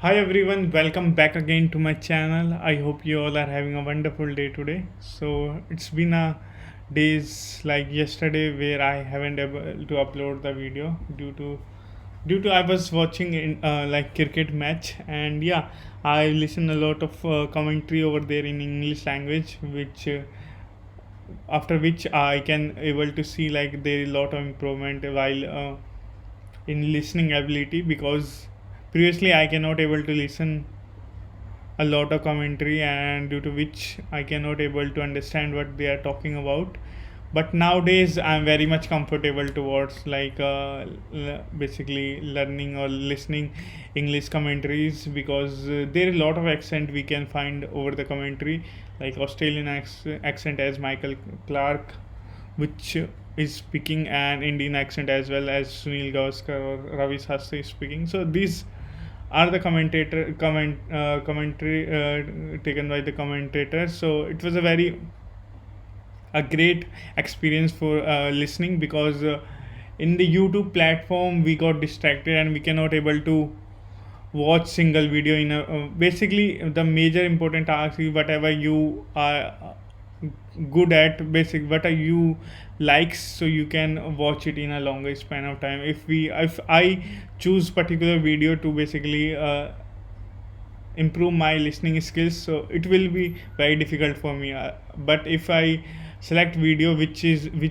Hi everyone, welcome back again to my channel. I hope you all are having a wonderful day today. So it's been a days like yesterday where I haven't able to upload the video due to I was watching in like cricket match, and yeah, I listen a lot of commentary over there in English language, which after which I can able to see like there is a lot of improvement while in listening ability, because previously I cannot able to listen a lot of commentary, and due to which I cannot able to understand what they are talking about. But nowadays I'm very much comfortable towards like basically learning or listening English commentaries, because there is a lot of accent we can find over the commentary, like Australian accent as Michael Clark, which is speaking, an Indian accent as well as Sunil Gavaskar or Ravi Shastri is speaking. So these are the commentary taken by the commentators. So it was a great experience for listening, because in the YouTube platform we got distracted and we cannot able to watch single video in a basically the major important task is whatever you are good at, basic what are you likes, so you can watch it in a longer span of time. If I choose particular video to basically improve my listening skills, so it will be very difficult for me, but if I select video which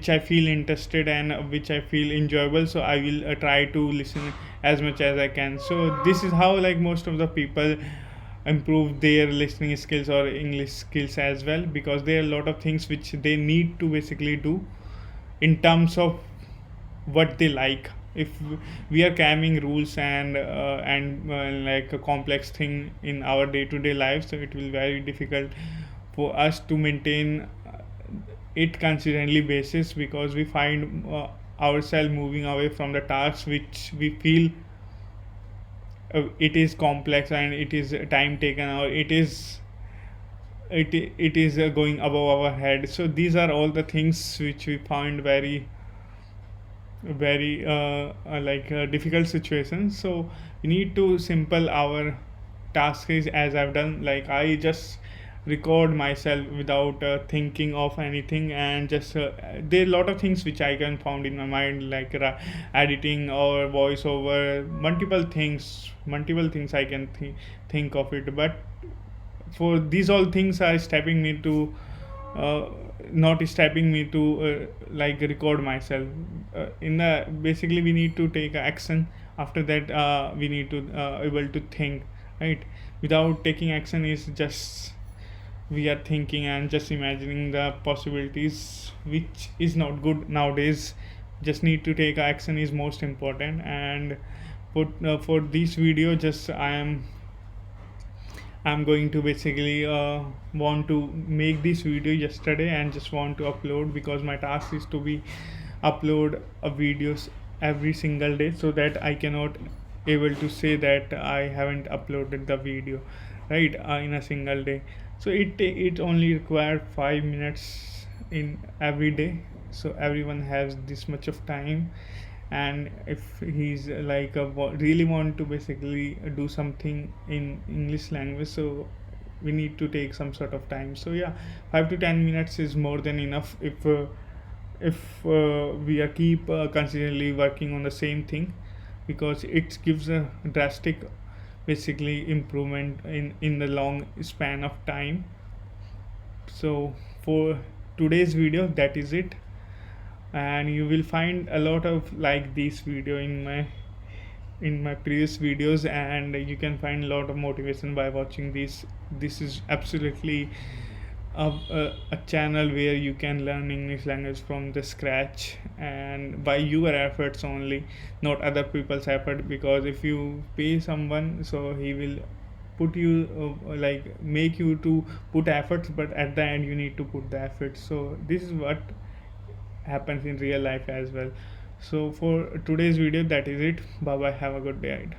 I feel interested and which I feel enjoyable, so I will try to listen as much as I can. So this is how like most of the people improve their listening skills or English skills as well, because there are a lot of things which they need to basically do in terms of what they like. If we are cramming rules and like a complex thing in our day-to-day life, so it will very difficult for us to maintain it consistently basis, because we find ourselves moving away from the tasks which we feel it is complex and it is time taken, or it is going above our head. So these are all the things which we find very difficult situations. So we need to simple our task is, as I've done, like I just record myself without thinking of anything, and just there are a lot of things which I can found in my mind, like editing or voiceover, multiple things I can think of it. But for these all things are stepping me to uh, not stepping me to like record myself in the basically we need to take action. After that we need to able to think, right? Without taking action is just we are thinking and just imagining the possibilities, which is not good nowadays. Just need to take action is most important. And for this video, just I'm going to basically want to make this video yesterday and just want to upload, because my task is to be upload videos every single day, so that I cannot able to say that I haven't uploaded the video, right, in a single day. So it only required 5 minutes in every day, so everyone has this much of time. And if he's like really want to basically do something in English language, so we need to take some sort of time. So yeah, 5 to 10 minutes is more than enough if we are keep consistently working on the same thing, because it gives a drastic basically improvement in the long span of time. So for today's video, that is it. And you will find a lot of like this video in my previous videos, and you can find a lot of motivation by watching this is absolutely a channel where you can learn English language from the scratch and by your efforts only, not other people's effort. Because if you pay someone, so he will put you like make you to put efforts, but at the end you need to put the effort. So this is what happens in real life as well. So for today's video, that is it. Bye bye, have a good day ahead.